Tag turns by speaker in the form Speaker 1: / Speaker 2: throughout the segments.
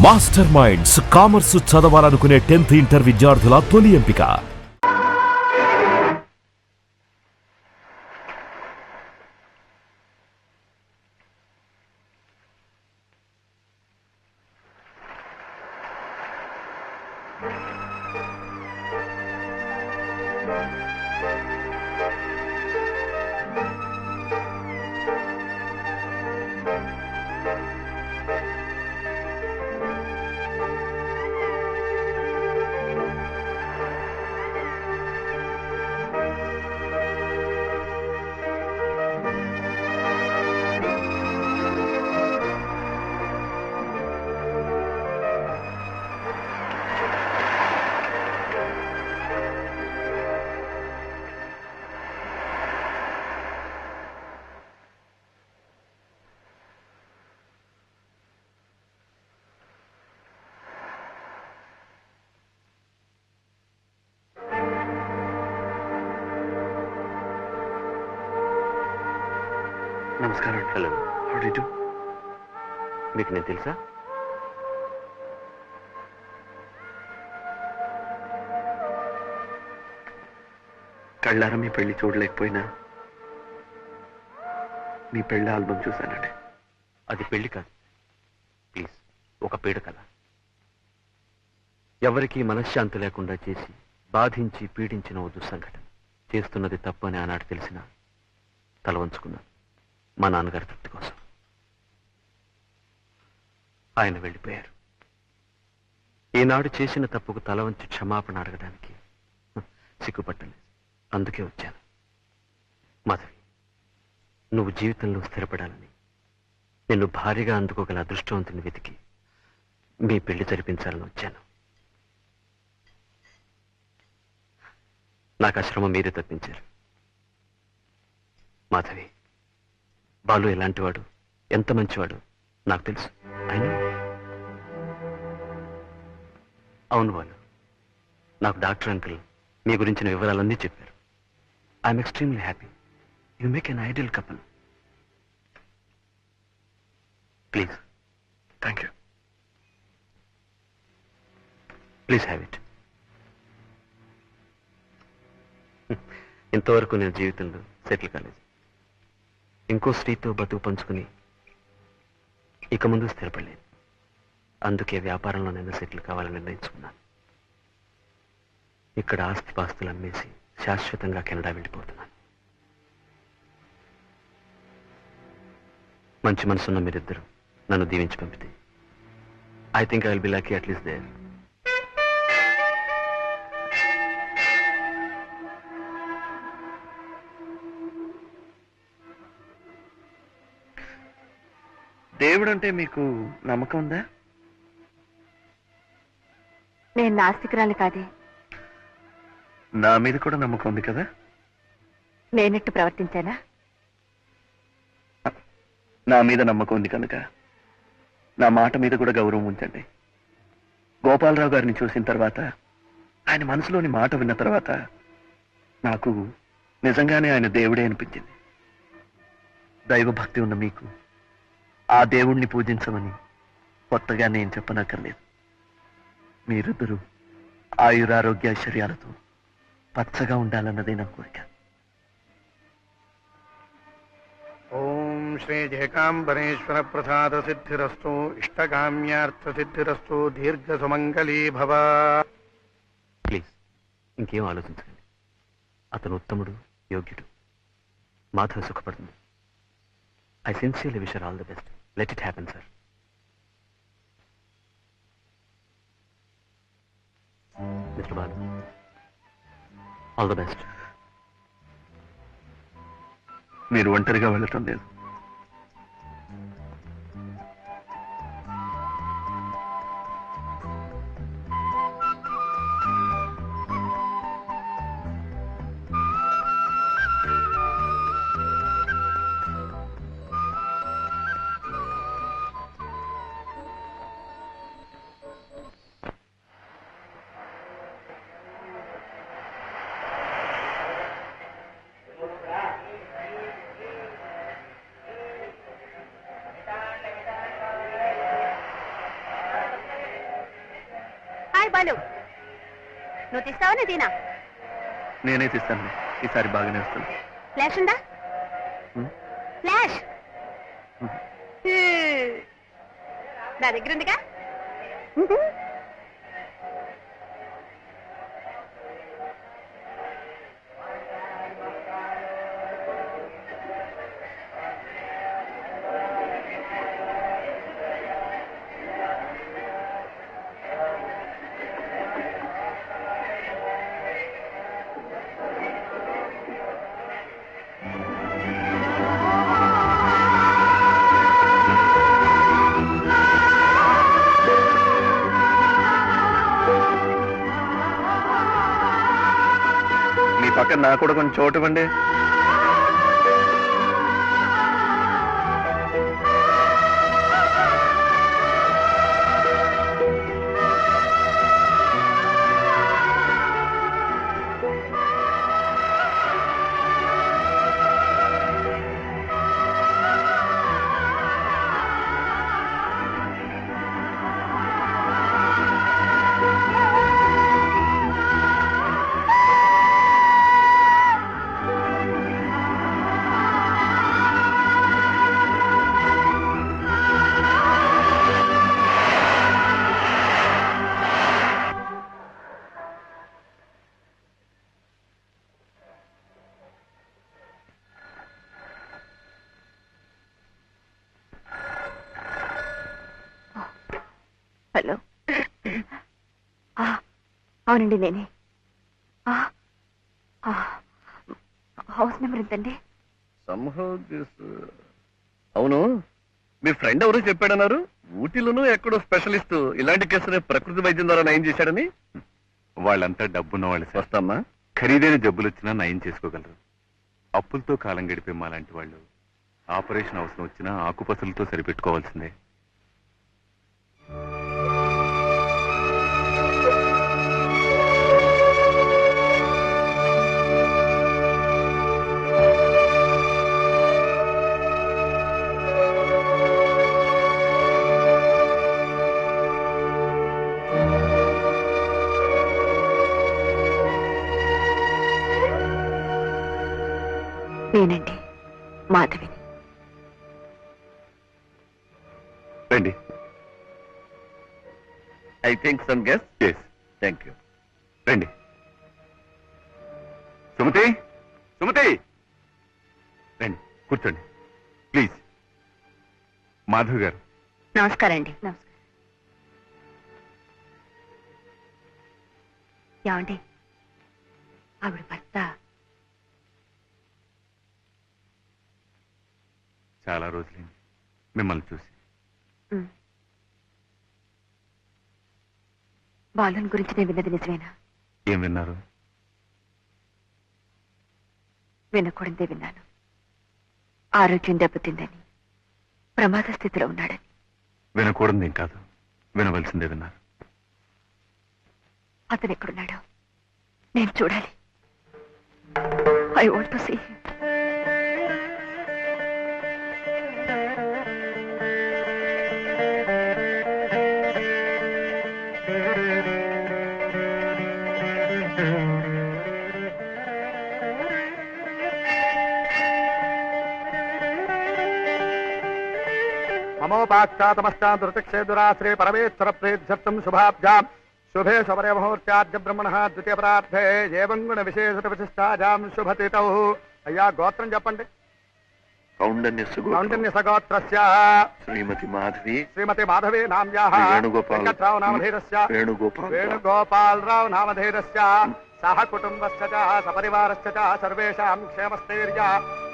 Speaker 1: Master minds commerce చదవాలనుకునే 10th inter విద్యార్థుల తొలి ఎంపిక.
Speaker 2: నమస్కారం.
Speaker 3: Hello.
Speaker 2: How do you do?
Speaker 3: మీకు నేను తెలుసా?
Speaker 2: కళ్ళారా మీ పెళ్లి చూడలేకపోయినా మీ పెళ్లి ఆల్బమ్ చూశానండి.
Speaker 3: అది పెళ్లి కాదు, ప్లీజ్. ఒక పీడ కథ. ఎవరికీ మనశ్శాంతి లేకుండా చేసి బాధించి పీడించిన ఓ దుస్సంఘటన. చేస్తున్నది తప్పు అని ఆనాడు తెలిసిన తల వంచుకున్నాను, మా నాన్నగారి తృప్తి కోసం. ఆయన వెళ్ళిపోయారు. ఈనాడు చేసిన తప్పుకు తల వంచి క్షమాపణ అడగడానికి సిగ్గుపట్టలేదు. అందుకే వచ్చాను. మాధవి, నువ్వు జీవితంలో స్థిరపడాలని, నిన్ను భారీగా అందుకోగల అదృష్టవంతుని వెతికి మీ పెళ్లి జరిపించాలని వచ్చాను. నాకు ఆ శ్రమ మీరే తప్పించారు. మాధవి, బాలు ఎలాంటివాడు, ఎంత మంచివాడు నాకు తెలుసు. అయినా అవును బాలు, నాకు డాక్టర్ అంకుల్ మీ గురించిన వివరాలన్నీ చెప్పారు. I'm extremely happy. You make an ideal couple. Please.
Speaker 2: Thank you.
Speaker 3: Please have it. ఇంతవరకు నేను జీవితంలో సెటిల్ కాలేదు. ఇంకో స్త్రీతో బతుకు పంచుకుని ఇక ముందు స్థిరపడలేదు. అందుకే వ్యాపారంలో నేను సెటిల్ కావాలని నిర్ణయించుకున్నాను. ఇక్కడ ఆస్తిపాస్తులు అమ్మేసి శాశ్వతంగా కెనడా వెళ్ళిపోతున్నాను. మంచి మనసున్న మీరిద్దరు నన్ను దీవించి పంపితే I think I will be lucky at least there.
Speaker 2: దేవుడు అంటే మీకు నమ్మకం ఉందా?
Speaker 4: నేను నాస్తికురాలు కాదే.
Speaker 2: నా మీద కూడా నమ్మకం ఉంది కదా.
Speaker 4: నేనెట్టు ప్రవర్తించానా?
Speaker 2: నా మీద నమ్మకం ఉంది కనుక నా మాట మీద కూడా గౌరవం ఉంచండి. గోపాలరావు గారిని చూసిన తర్వాత, ఆయన మనసులోని మాట విన్న తర్వాత నాకు నిజంగానే ఆయన దేవుడే అనిపించింది. దైవభక్తి ఉన్న మీకు ఆ దేవుణ్ణి పూజించమని కొత్తగా నేను చెప్పనక్కర్లేదు. మీరిద్దరూ ఆయురారోగ్య ఐశ్వర్యాలతో పచ్చగా ఉండాలన్నదే నా కోరిక.
Speaker 5: ఓం శ్రీ జయకాంబరేశ్వర ప్రసాద సిద్ధిరస్తు. ఇష్టకామ్యార్థ సిద్ధిరస్తు. దీర్ఘ సుమంగళీ భవ.
Speaker 3: ప్లీజ్, ఇంకేం ఆలోచించండి. అతను ఉత్తముడు, యోగ్యుడు. Madhava సుఖపడుతుంది. I sincerely wish her all the best. Let it happen, sir. Mr. Balu, all the best.
Speaker 2: మీరు ఒంటరిగా వెళ్ళటం లేదు.
Speaker 4: హాయ్ బాలు, నువ్వు తీస్తావా నేను తీనా?
Speaker 2: నేనే తీస్తాను, ఈసారి బాగానే వస్తుంది.
Speaker 4: ఫ్లాష్ ఉందా? ఫ్లాష్ నా దగ్గర ఉందిగా.
Speaker 2: పక్కన నాకు కూడా కొంచెం చోటు ఇవ్వండి.
Speaker 4: హలో, అవునండి నేనే. హౌస్ నెంబర్ ఎంతండి?
Speaker 2: అవును, మీ ఫ్రెండ్ ఎవరు చెప్పాడన్నారు? ఊటీలోనూ ఎక్కడో స్పెషలిస్ట్ ఇలాంటి కేసుని ప్రకృతి వైద్యం ద్వారా నయం చేశాడని.
Speaker 6: వాళ్ళంతా డబ్బున్న వాళ్ళు సార్.
Speaker 2: వస్తామ్మా.
Speaker 6: ఖరీదైన జబ్బులు వచ్చినా నయం చేసుకోగలరు. అప్పులతో కాలం గడిపే మాలాంటి వాళ్ళు ఆపరేషన్ అవసరం వచ్చినా ఆకుపసలతో సరిపెట్టుకోవాల్సిందే.
Speaker 4: నేనండి మాధవిని.
Speaker 6: రండి.
Speaker 2: I think some guess.
Speaker 6: Yes,
Speaker 2: thank you.
Speaker 6: రండి. సుమతి, సుమతి, రండి కూర్చోండి ప్లీజ్. మాధవ్ గారు.
Speaker 4: నమస్కారం అండి. నమస్కారం. ఏమండి, ఆవిడ భర్త
Speaker 6: చాలా రోజులైంది మిమ్మల్ని చూసి.
Speaker 4: బాలుని గురించి నేను విన్నది నిజమేనా?
Speaker 6: ఏం విన్నారు?
Speaker 4: వినకూడదే విన్నాను. ఆరోగ్యం దెబ్బతిందని, ప్రమాద స్థితిలో ఉన్నాడని.
Speaker 6: వినకూడదు ఏం కాదు, వినవలసిందే విన్నారు.
Speaker 4: అతను ఎక్కడున్నాడో నేను చూడాలి. I want to see him.
Speaker 5: మమోపాక్షాతమష్టాదృతక్షేదురాశ్రే పరమేశ్వర ప్రేధ్యర్థం శుభాభ్యాం శుభే శబరే ముహూర్త్యాద్య బ్రహ్మణ ద్వితీయ ప్రార్థే ఏవం గుణ విశేష విశిష్టాజాం శుభతితౌ. అయ్యా గోత్రం చెప్పండి. కౌండన్యసగోత్రస్య
Speaker 2: శ్రీమతి మాధవి
Speaker 5: శ్రీమతి మాధవి నామ్యాః వెంకట్రావు నామధేయస్య వేణుగోపాలరావు నామధేయస్య సహ కుటుంబస్య చ సపరివారస్య చ సర్వేషాం క్షేమస్థైర్య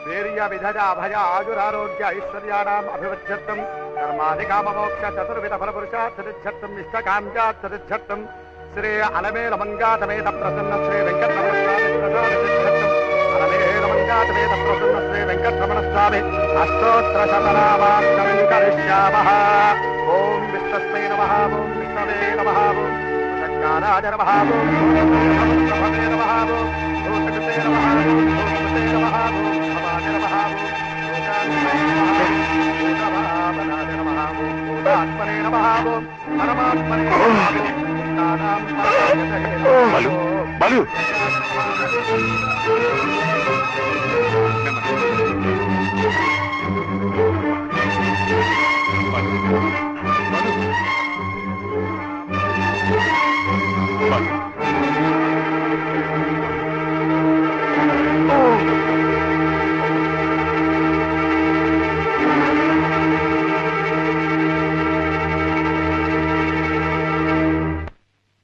Speaker 5: వీర్య విధజ అభయ ఆయురారోగ్య ఐశ్వర్యాణాం అభివృద్ధ్యర్థం కర్మాధికామమోక్ష చతుర్విధ ఫలపురుషార్థం ఇష్టకామ్యార్థం శ్రీ అలమేల మంగాతమేత ప్రసన్న శ్రీ వెంకటరమణ అలమేలమంగాతమేత ప్రసన్న శ్రీ వెంకటరమణ స్వామి అష్టోత్తర శతనామార్చనం కరిష్యామః. ఓం విష్ణుస్మై నమః. ఓం విష్ణవే నమః. ఓం సత్కారాయ నమః. ఓం ప్రభవే నమః. ఓం భూతకృతే నమః. ఓం భూతకృతే నమః. ఓం భవాయ నమః. ఓం భూతాత్మనే నమః. భూతభావనాయ నమః. ఓం భూతాత్మనే నమః. ఓం పరమాత్మనే నమః. ఓం
Speaker 6: బాలు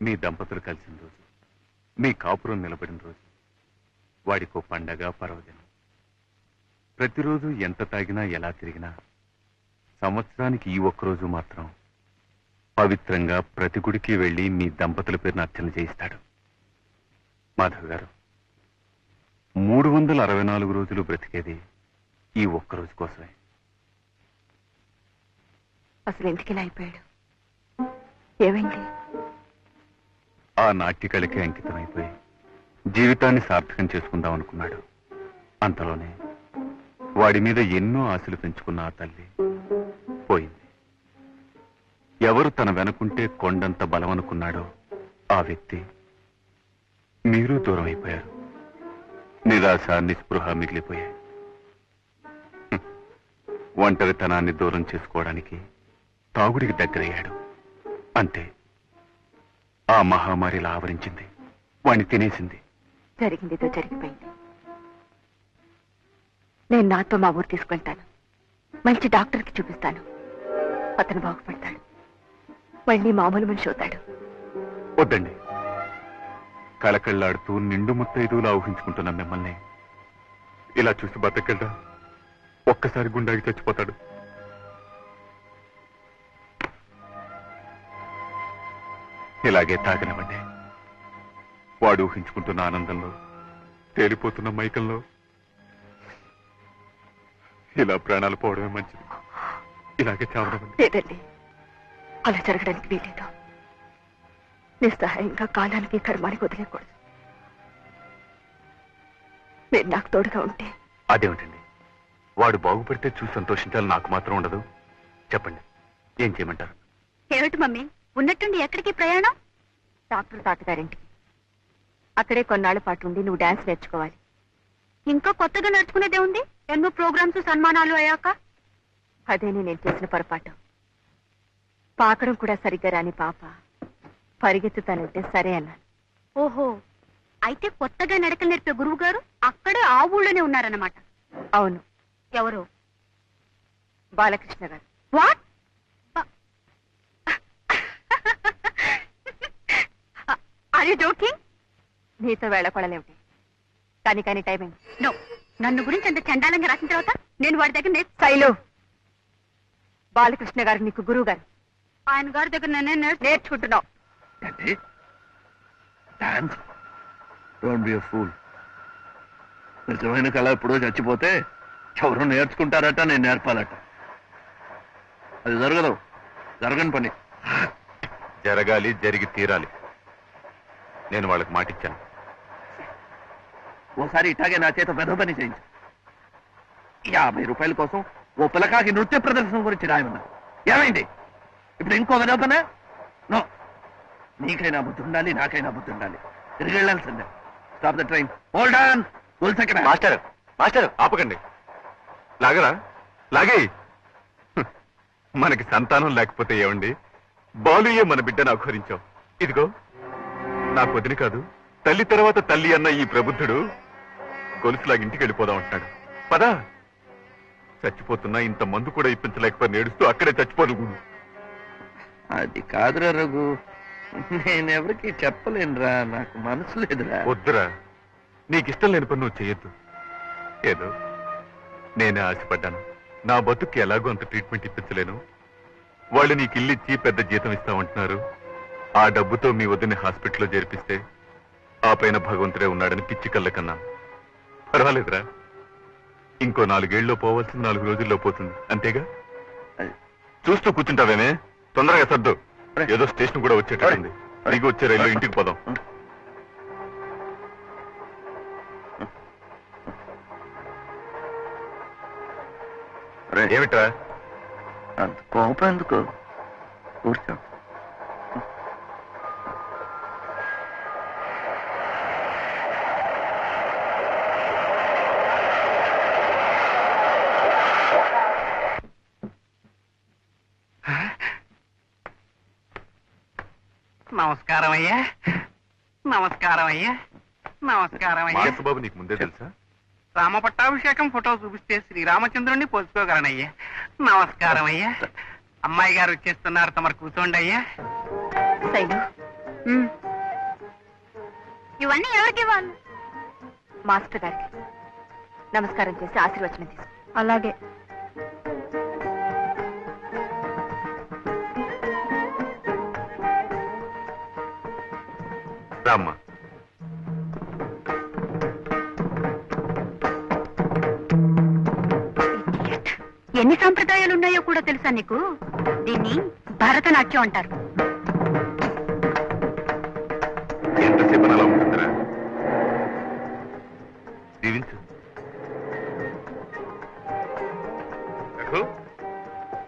Speaker 6: మీ దంపతులు కలిసిన రోజు, మీ కాపురం నిలబడిన రోజు, వాడికో పండగ పర్వదినం. ప్రతిరోజు ఎంత తాగినా ఎలా తిరిగినా సంవత్సరానికి ఈ ఒక్కరోజు మాత్రం పవిత్రంగా ప్రతి గుడికి వెళ్లి మీ దంపతుల పేరున అర్చన చేయిస్తాడు. మాధవ్ గారు, 364 రోజులు బ్రతికేది ఈ ఒక్కరోజు కోసమే.
Speaker 4: అసలు ఎందుకు ఇలా అయిపోయాడు? ఏమైంది?
Speaker 6: ఆ నాట్యకళకి అంకితమైపోయి జీవితాన్ని సార్థకం చేసుకుందాం అనుకున్నాడు. అంతలోనే వాడి మీద ఎన్నో ఆశలు పెంచుకున్న ఆ తల్లి పోయింది. ఎవరు తన వెనుకుంటే కొండంత బలం అనుకున్నాడో ఆ వ్యక్తి మీరు దూరం అయిపోయారు. నిరాశ నిస్పృహ మిగిలిపోయాయి. ఒంటరితనాన్ని దూరం చేసుకోవడానికి తాగుడికి దగ్గరయ్యాడు. అంతే, ఆ మహమ్మారిలా ఆవరించింది, వాణ్ణి తినేసింది.
Speaker 4: జరిగిందితో జరిగిపోయింది. నేను నాతో మా ఊరు తీసుకెళ్తాను. మంచి డాక్టర్కి చూపిస్తాను. అతను బాగుపడతాడు. మళ్ళీ మామూలు మనిషి అవుతాడు.
Speaker 6: వద్దండి. కళకళ్ళాడుతూ నిండు ముత్తైదువులా ఊహించుకుంటున్న మిమ్మల్ని ఇలా చూసి బతకెళ్ళా ఒక్కసారి గుండాకి చచ్చిపోతాడు. ఇలాగే తాగనివ్వండి. వాడు ఊహించుకుంటున్న ఆనందంలో, తేలిపోతున్న మైకంలో ఇలా ప్రాణాలు పోవడమే మంచిది. ఇలాగే చావడమండి.
Speaker 4: లేదండి, అలా జరగడానికి వీలేదు. నిస్సహాయంగా కాలానికి కర్మానికి వదిలేకూడదు. మీరు నాకు తోడుగా ఉంటే.
Speaker 6: అదేమిటండి, వాడు బాగుపడితే చూసి సంతోషించాలి, నాకు మాత్రం ఉండదు. చెప్పండి, ఏం చేయమంటారు?
Speaker 4: ఏమిటి మమ్మీ, ఉన్నట్టుండి ఎక్కడికి ప్రయాణం? డాక్టర్ తాతగారింటికి. అక్కడే కొన్నాళ్ల పాటు ఉండి నువ్వు డాన్స్ నేర్చుకోవాలి. ఇంకా కొత్తగా నేర్చుకునేదే ఉంది. ఎన్నో ప్రోగ్రామ్స్ సన్మానాలు అయ్యాక. అదేనే నేను చేసిన పొరపాటు. పాకడం కూడా సరిగ్గా రాని పాప పరిగెత్తుతానంటే సరే అన్నాను. ఓహో, అయితే కొత్తగా నడకలు నేర్పే గురువు గారు అక్కడే ఆ ఊళ్ళోనే ఉన్నారన్నమాట. అవును. ఎవరు? బాలకృష్ణ గారు. వాట్? Are you joking? నీతో వేళపడలేమిటి? కానీ టైమింగ్ నో. నన్ను గురించి అంత చండాలంగా రాసిన తర్వాత నేను వాడి దగ్గర శైలు, బాలకృష్ణ గారు నీకు గురువు గారు. ఆయన గారి దగ్గర నేనే నేర్చుకుంటున్నావు.
Speaker 2: Don't be a fool. నిజమైన కళ ఎప్పుడో చచ్చిపోతే ఎవరు నేర్చుకుంటారట, నేను నేర్పాలట. అది జరగదు, జరగని పని.
Speaker 6: జరగాలి, జరిగి తీరాలి. నేను వాళ్ళకి మాటిచ్చాను.
Speaker 2: ఓసారి ఇట్లాగే నా చేత పెద్ద పని చేయించు. 50 రూపాయల కోసం ఓ పిల్లకాకి నృత్య ప్రదర్శన గురించి రాయమన్నా. ఏమైంది? ఇప్పుడు ఇంకో విధపన? నో. నీకైనా బుద్ధి ఉండాలి, నాకైనా బుద్ధి ఉండాలి. తిరిగి వెళ్ళాల్సిందే. Stop the train. Hold on.
Speaker 6: Master, master ఆపకండి. లాగరా, లాగే. మనకి సంతానం లేకపోతే ఏమండి, బాలుయే మన బిడ్డను అఘోరించావు. ఇదిగో నాకు వదిలి కాదు, తల్లి తర్వాత తల్లి అన్న ఈ ప్రబుద్ధుడు గొలుసులాగా ఇంటికి వెళ్ళిపోదాం అంటున్నాడు. పదా. చచ్చిపోతున్నా ఇంత మందు కూడా ఇప్పించలేకపోయి నేడుస్తూ అక్కడే చచ్చిపోదు.
Speaker 2: అది కాదురా రఘు, నేనెవరికి చెప్పలేనురా, నాకు మనసు లేదురా.
Speaker 6: వద్దురా, నీకిష్టం లేని పని నువ్వు చేయొద్దు. ఏదో నేనే ఆశపడ్డాను. నా బతుక్కి ఎలాగో అంత ట్రీట్మెంట్ ఇప్పించలేను. వాళ్ళు నీకు ఇల్లిచ్చి పెద్ద జీతం ఇస్తామంటున్నారు. ఆ డబ్బుతో మీ వద్దని హాస్పిటల్లో చేర్పిస్తే ఆ పైన భగవంతుడే ఉన్నాడని పిచ్చి కళ్ళ కన్నా. పర్వాలేదురా, ఇంకో 4 ఏళ్ళలో పోవాల్సిన 4 రోజుల్లో పోతుంది, అంతేగా. చూస్తూ కూర్చుంటావేమే, తొందరగా సర్దు. ఏదో స్టేషన్ కూడా వచ్చేటట్టుంది. అడిగి వచ్చే రైల్లో ఇంటికి పోదాం. ఏమిట్రా
Speaker 2: అంత కోపం ఎందుకు? కూర్చో.
Speaker 5: నమస్కారం అయ్యా. నమస్కారం అయ్యా. నమస్కారం అయ్యా.
Speaker 6: మానసబాబు నీకు ముందే తెలుసా?
Speaker 5: రామ పట్టాభిషేకం ఫోటో చూపిస్తే శ్రీరామచంద్రుడిని పోల్చుకోగలనయ్యా. నమస్కారం అయ్యా. అమ్మాయి గారు వచ్చేస్తున్నారు, తమరు కూర్చోండి అయ్యా.
Speaker 4: శైలు, ఇవన్నీ ఎవరికి ఇవ్వాలి? మాస్టర్ గారికి నమస్కారం చేసి ఆశీర్వచనం తీసుకో. అలాగే.
Speaker 6: రామ్మా.
Speaker 4: ఎన్ని సంప్రదాయాలు ఉన్నాయో కూడా తెలుసా నీకు? దీన్ని భరతనాట్యం అంటారు.
Speaker 6: ఎంతసేపు అలా ఉంటుందిరా? దీవించు.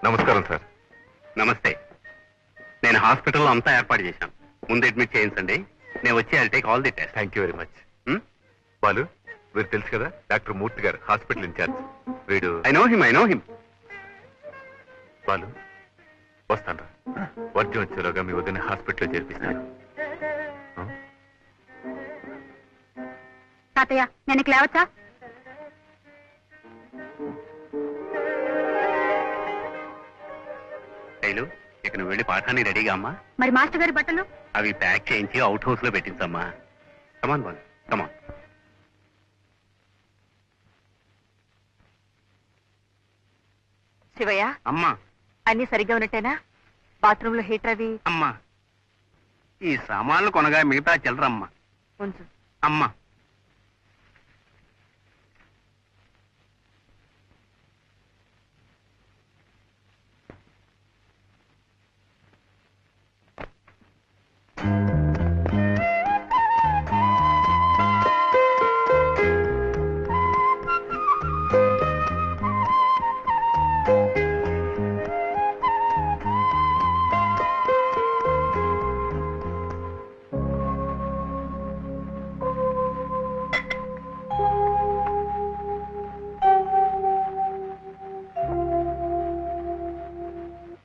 Speaker 6: నమస్కారం సార్.
Speaker 3: నమస్తే. నేను హాస్పిటల్లో అంతా ఏర్పాటు చేశాను. ముందు అడ్మిట్ చేయించండి, నేను వచ్చి I take all the test.
Speaker 6: Thank you very much. Balu, వీరు తెలుసు కదా, డాక్టర్ మూర్తి గారు, హాస్పిటల్ ఇన్ఛార్జ్. వీడు
Speaker 3: ఐ నో హిమ్.
Speaker 6: బాలు, వస్తాను రా. వర్జం వచ్చేలోగా మీ వదిన హాస్పిటల్లో చేర్పిస్తాను.
Speaker 4: తాతయ్య, నేను ఇక లేవచ్చా?
Speaker 3: శైలు, ఇక నువ్వు వెళ్ళి పాఠాన్ని రెడీగా అమ్మా.
Speaker 4: మరి మాస్టర్ గారి బట్టలు?
Speaker 3: అవి ప్యాక్ చేయించి అవుట్ హౌస్ లో పెట్టించమ్మా. కమాన్ బాలు, కమాన్.
Speaker 4: శివయ్య,
Speaker 5: అమ్మా.
Speaker 4: అన్ని సరిగ్గా ఉన్నట్టేనా? బాత్రూమ్ లో హీటర్ అవి
Speaker 5: అమ్మా, ఈ సామాన్లు కొనగా మిగతా చిల్లరమ్మా.
Speaker 4: ఉంచు.
Speaker 5: అమ్మా.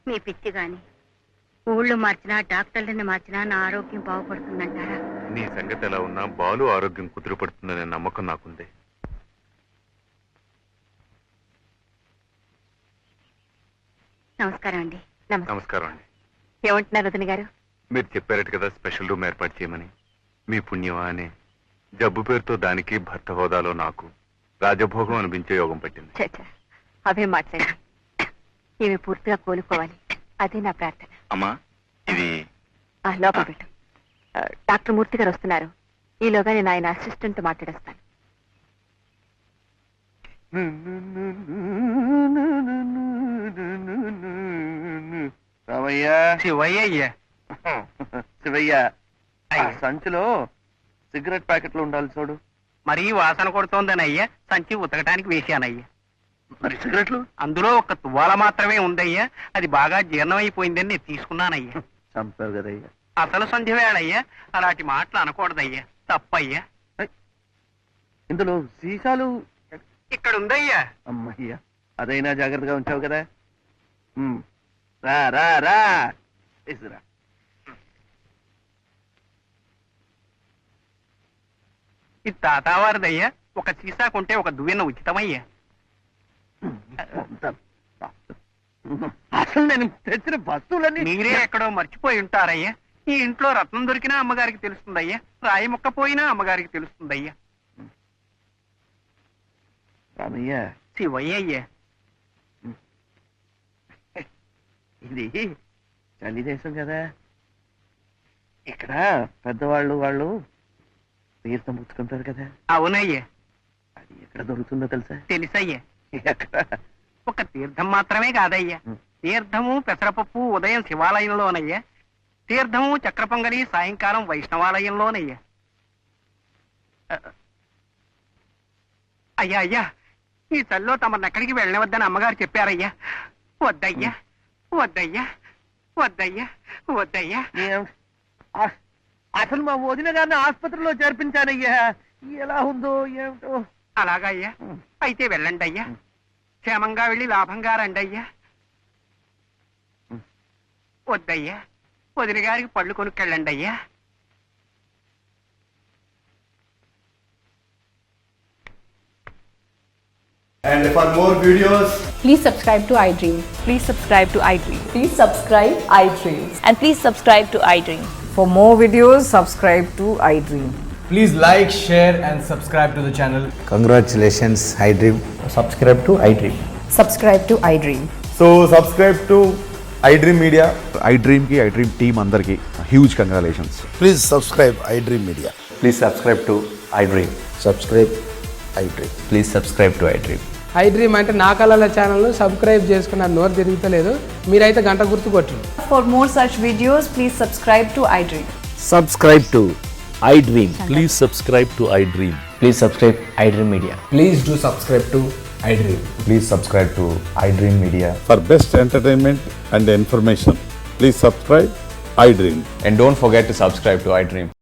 Speaker 4: మీ పిచ్చి గాని ఊళ్ళు మార్చినా డాక్టర్లని మార్చినా నా ఆరోగ్యం బాగుపడుతుందంటారా?
Speaker 6: నీ సంగతి ఎలా ఉన్నా బాలు ఆరోగ్యం కుదురుపడుతుందనే నమ్మకం నాకుంది.
Speaker 4: నమస్కారం అండి.
Speaker 6: నమస్కారం అండి.
Speaker 4: ఏమంటున్నారు వదిన గారు?
Speaker 6: మీరు చెప్పారట కదా స్పెషల్ రూమ్ ఏర్పాటు చేయమని. మీ పుణ్యమా అనే జబ్బు పేరుతో దానికి, భర్త హోదాలో నాకు రాజభోగం అనిపించే యోగం పట్టింది.
Speaker 4: చచ్చా, అవే మాట్లాడి ఇవి పూర్తిగా కోలుకోవాలి, అదే నా ప్రార్థన.
Speaker 3: అమ్మా, ఇది
Speaker 4: లోపల పెట్టు. డాక్టర్ మూర్తి గారు వస్తున్నారు. ఈలోగా నేను ఆయన అసిస్టెంట్ మాట్లాడేస్తాను.
Speaker 2: రామయ్య,
Speaker 5: శివయ్య అయ్యా.
Speaker 2: శివయ్య, ఆ సంచిలో సిగరెట్ ప్యాకెట్లు ఉండాలి చూడు.
Speaker 5: మరీ వాసన కొడుతోందని అయ్యా సంచి ఉతకటానికి వేశానయ్యా.
Speaker 2: మరి సిగరెట్లు?
Speaker 5: అందులో ఒక తువ్వాల మాత్రమే ఉందయ్యా, అది బాగా జీర్ణమైపోయిందని నేను తీసుకున్నానయ్యా.
Speaker 2: చంపావు కదయ్యా.
Speaker 5: అసలు సంధ్య వేళయ్యా, అలాంటి మాటలు అనకూడదయ్యా, తప్పయ్యా.
Speaker 2: ఇందులో సీసాలు
Speaker 5: ఇక్కడ ఉందయ్యా.
Speaker 2: అమ్మయ్యా, అదైనా జాగ్రత్తగా ఉంచావు కదా. రా రా రా, తీసురా.
Speaker 5: ఇది తాతావారిదయ్యా, ఒక సీసా కొంటే ఒక దువ్వెన ఉచితమయ్యా.
Speaker 2: అసలు నేను తెచ్చిన వస్తువులన్నీ
Speaker 5: మీరే ఎక్కడో మర్చిపోయి ఉంటారయ్యా. ఈ ఇంట్లో రత్నం దొరికినా అమ్మగారికి తెలుస్తుందయ్యా, రాయి మొక్క పోయినా అమ్మగారికి తెలుస్తుందయ్యా.
Speaker 2: రామయ్య,
Speaker 5: శివయ్య అయ్యా.
Speaker 2: ఇది చలి దేశం కదా, ఇక్కడ పెద్దవాళ్ళు వాళ్ళు తీర్థం పుచ్చుకుంటారు కదా.
Speaker 5: అవునయ్యా.
Speaker 2: అది ఎక్కడ దొరుకుతుందో తెలుసా?
Speaker 5: తెలుసయ్యా.
Speaker 2: ఎక్కడ?
Speaker 5: ఒక తీర్థం మాత్రమే కాదయ్యా, తీర్థము పెసరపప్పు ఉదయం శివాలయంలోనయ్యా, తీర్థము చక్ర పొంగలి సాయంకాలం వైష్ణవాలయంలోనయ్యా. అయ్యా అయ్యా, ఈ చల్లో తమను ఎక్కడికి వెళ్ళవద్దని అమ్మగారు చెప్పారయ్యా. వద్దయ్యా, వద్దయ్యా, వద్దయ్యా, వద్దయ్యా.
Speaker 2: అసలు మా వదిన గారిని ఆసుపత్రిలో చేర్పించానయ్యా, ఎలా ఉందో ఏమిటో.
Speaker 5: అలాగా అయ్యా, అయితే వెళ్ళండి అయ్యా, క్షేమంగా వెళ్ళి లాభంగా రండి అయ్యా. వద్దయ్యా,
Speaker 7: వదిన గారికి పళ్ళు కొనుక్కెళ్ళండి అయ్యా.
Speaker 5: And for more videos,
Speaker 8: Please subscribe to iDream.
Speaker 9: Please subscribe to iDream.
Speaker 8: Please subscribe iDream.
Speaker 9: And please subscribe to iDream.
Speaker 8: For more videos, subscribe to iDream.
Speaker 10: Please like, share and subscribe to the channel.
Speaker 11: Congratulations, iDream.
Speaker 10: Subscribe to iDream.
Speaker 8: Subscribe to iDream.
Speaker 5: so subscribe to iDream Media.
Speaker 12: iDream की iDream team अंदर की huge congratulations.
Speaker 11: Please subscribe iDream Media.
Speaker 3: Please subscribe to iDream.
Speaker 11: Subscribe iDream.
Speaker 3: Please subscribe to iDream.
Speaker 10: iDream అంటే నా కళల channel subscribe చేసుకున్న నోరు తిరుగుతలేదు. మీరైతే గంట గుర్తు కొట్టండి.
Speaker 8: For more such videos, please subscribe to iDream.
Speaker 1: Subscribe to iDream. Please subscribe to iDream.
Speaker 3: Please subscribe iDream media.
Speaker 10: Please do subscribe to iDream.
Speaker 12: Please subscribe to iDream Media.
Speaker 11: For best entertainment and information, please subscribe iDream.
Speaker 12: And don't forget to subscribe to iDream.